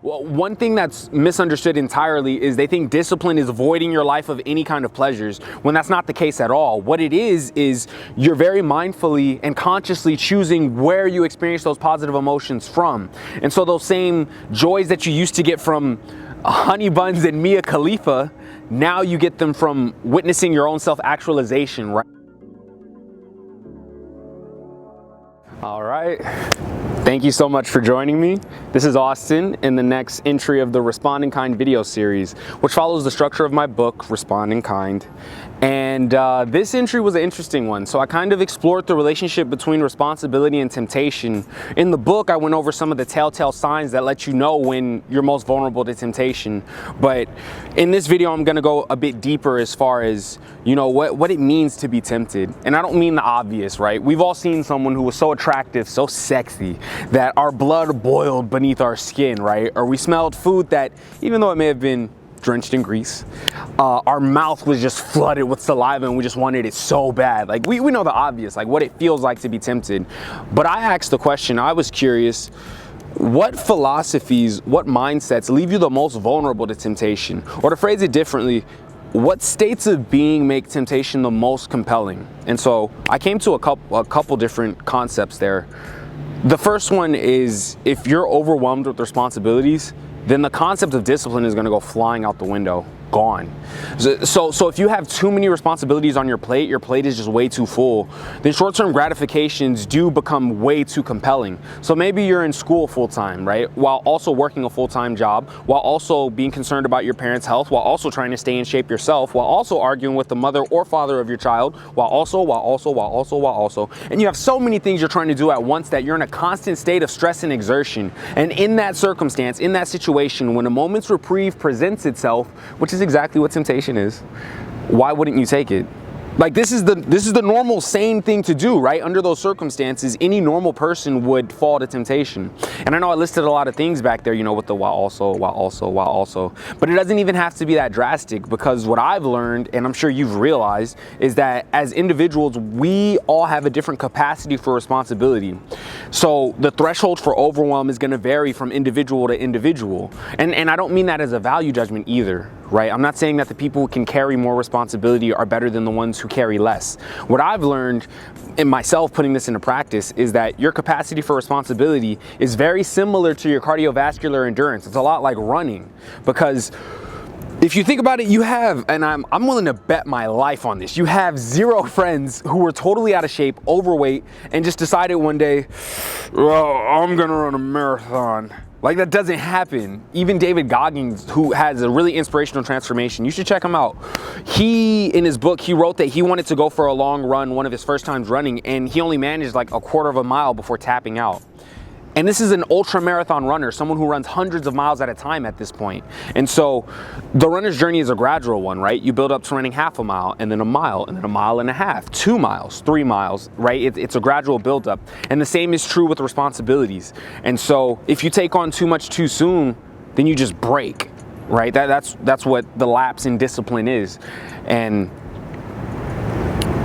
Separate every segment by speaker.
Speaker 1: Well, one thing that's misunderstood entirely is they think discipline is voiding your life of any kind of pleasures, when that's not the case at all. What it is you're very mindfully and consciously choosing where you experience those positive emotions from. And so those same joys that you used to get from honey buns and Mia Khalifa, now you get them from witnessing your own self-actualization, right? All right. Thank you so much for joining me. This is Austin in the next entry of the Respond in Kind video series, which follows the structure of my book, Respond in Kind. And this entry was an interesting one. So I kind of explored the relationship between responsibility and temptation. In the book, I went over some of the telltale signs that let you know when you're most vulnerable to temptation. But in this video, I'm gonna go a bit deeper as far as, you know, what it means to be tempted. And I don't mean the obvious, right? We've all seen someone who was so attractive, so sexy, that our blood boiled beneath our skin, right? Or we smelled food that, even though it may have been drenched in grease, our mouth was just flooded with saliva and we just wanted it so bad. Like we know the obvious, like what it feels like to be tempted. But I asked the question, I was curious, what philosophies, what mindsets leave you the most vulnerable to temptation? Or to phrase it differently, what states of being make temptation the most compelling? And so I came to a couple different concepts there. The first one is, if you're overwhelmed with responsibilities, then the concept of discipline is going to go flying out the window, gone. So if you have too many responsibilities on your plate is just way too full, then short-term gratifications do become way too compelling. So maybe you're in school full-time, right? While also working a full-time job, while also being concerned about your parents' health, while also trying to stay in shape yourself, while also arguing with the mother or father of your child, while also. And you have so many things you're trying to do at once that you're in a constant state of stress and exertion. And in that circumstance, in that situation, when a moment's reprieve presents itself, which is exactly what temptation is, why wouldn't you take it? Like this is the normal sane thing to do, right? Under those circumstances, any normal person would fall to temptation. And I know I listed a lot of things back there, you know, with the while also, but it doesn't even have to be that drastic, because what I've learned, and I'm sure you've realized, is that as individuals, we all have a different capacity for responsibility. So the threshold for overwhelm is going to vary from individual to individual. And I don't mean that as a value judgment either, right? I'm not saying that the people who can carry more responsibility are better than the ones who carry less. What I've learned in myself putting this into practice is that your capacity for responsibility is very similar to your cardiovascular endurance. It's a lot like running, because if you think about it, you have, and I'm willing to bet my life on this, you have 0 friends who were totally out of shape, overweight, and just decided one day, well, I'm gonna run a marathon. Like, that doesn't happen. Even David Goggins, who has a really inspirational transformation, you should check him out. In his book, he wrote that he wanted to go for a long run, one of his first times running, and he only managed like a quarter of a mile before tapping out. And this is an ultra marathon runner, someone who runs hundreds of miles at a time at this point. And so the runner's journey is a gradual one, right? You build up to running half a mile, and then a mile, and then a mile and a half, 2 miles, 3 miles, right? It's a gradual buildup. And the same is true with responsibilities. And so if you take on too much too soon, then you just break, right? That's what the lapse in discipline is. And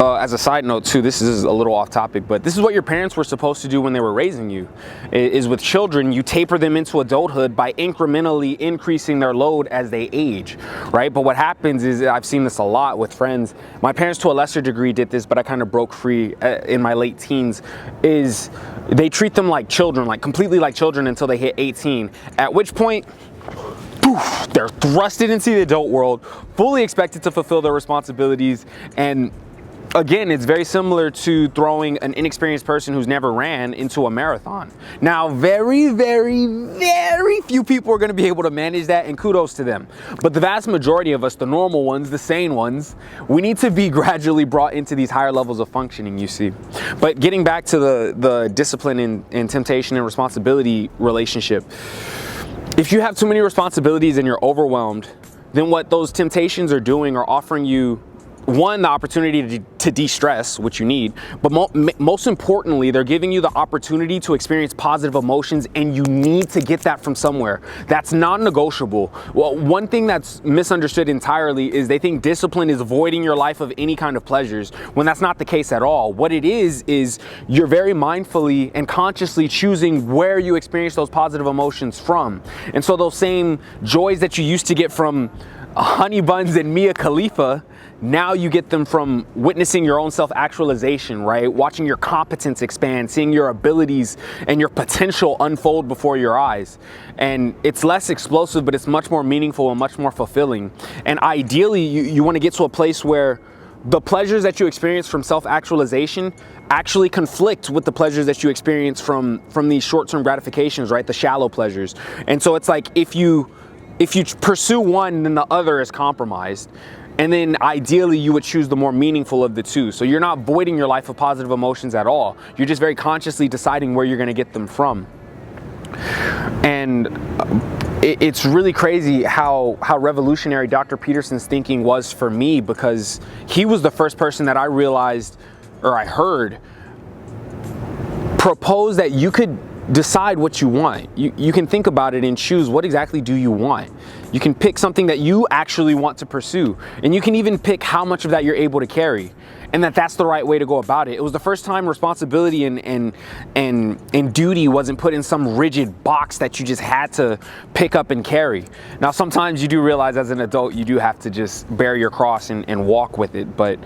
Speaker 1: as a side note too, this is a little off topic, but this is what your parents were supposed to do when they were raising you. Is with children, you taper them into adulthood by incrementally increasing their load as they age, right? But what happens is, I've seen this a lot with friends. My parents to a lesser degree did this, but I kind of broke free in my late teens, is they treat them like children, like completely like children until they hit 18, at which point, poof, they're thrusted into the adult world, fully expected to fulfill their responsibilities. And again, it's very similar to throwing an inexperienced person who's never ran into a marathon. Now, very, very, very few people are going to be able to manage that, and kudos to them. But the vast majority of us, the normal ones, the sane ones, we need to be gradually brought into these higher levels of functioning, you see. But getting back to the discipline and temptation and responsibility relationship, if you have too many responsibilities and you're overwhelmed, then what those temptations are doing are offering you one, the opportunity to de-stress, which you need, but most importantly, they're giving you the opportunity to experience positive emotions, and you need to get that from somewhere. That's non-negotiable. Well, one thing that's misunderstood entirely is they think discipline is avoiding your life of any kind of pleasures, when that's not the case at all. What it is you're very mindfully and consciously choosing where you experience those positive emotions from. And so those same joys that you used to get from honey buns and Mia Khalifa, now you get them from witnessing your own self-actualization, right? Watching your competence expand, seeing your abilities and your potential unfold before your eyes. And it's less explosive, but it's much more meaningful and much more fulfilling. And ideally, you want to get to a place where the pleasures that you experience from self-actualization actually conflict with the pleasures that you experience from these short-term gratifications, right? The shallow pleasures. And so it's like if you pursue one, then the other is compromised. And then ideally you would choose the more meaningful of the two. So you're not voiding your life of positive emotions at all. You're just very consciously deciding where you're going to get them from. And it's really crazy how revolutionary Dr. Peterson's thinking was for me, because he was the first person that I realized, or I heard, propose that you could decide what you want. You can think about it and choose what exactly do you want. You can pick something that you actually want to pursue, and you can even pick how much of that you're able to carry, and that's the right way to go about it. It was the first time responsibility and duty wasn't put in some rigid box that you just had to pick up and carry. Now, sometimes you do realize as an adult you do have to just bear your cross and walk with it, but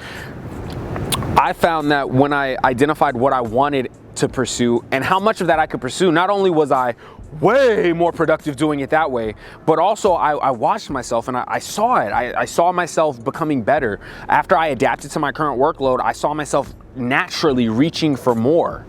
Speaker 1: I found that when I identified what I wanted to pursue and how much of that I could pursue, not only was I way more productive doing it that way, but also I watched myself and I saw it. I saw myself becoming better. After I adapted to my current workload, I saw myself naturally reaching for more,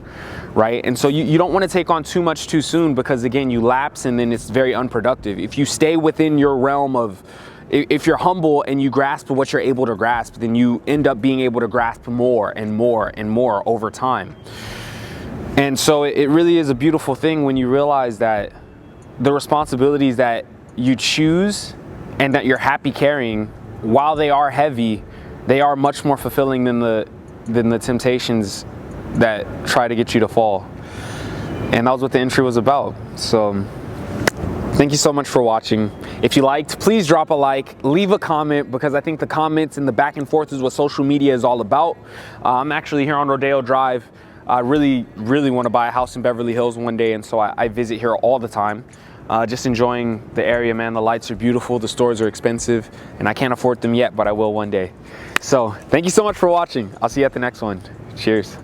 Speaker 1: right? And so you don't want to take on too much too soon, because again, you lapse and then it's very unproductive. If you stay within your realm of, if you're humble and you grasp what you're able to grasp, then you end up being able to grasp more and more and more over time. And so it really is a beautiful thing when you realize that the responsibilities that you choose and that you're happy carrying, while they are heavy, they are much more fulfilling than the temptations that try to get you to fall. And that was what the entry was about. So thank you so much for watching. If you liked, please drop a like, leave a comment, because I think the comments and the back and forth is what social media is all about. I'm actually here on Rodeo Drive. I really want to buy a house in Beverly Hills one day, and so I visit here all the time. Just enjoying the area, man. The lights are beautiful, the stores are expensive, and I can't afford them yet, but I will one day. So thank you so much for watching. I'll see you at the next one. Cheers.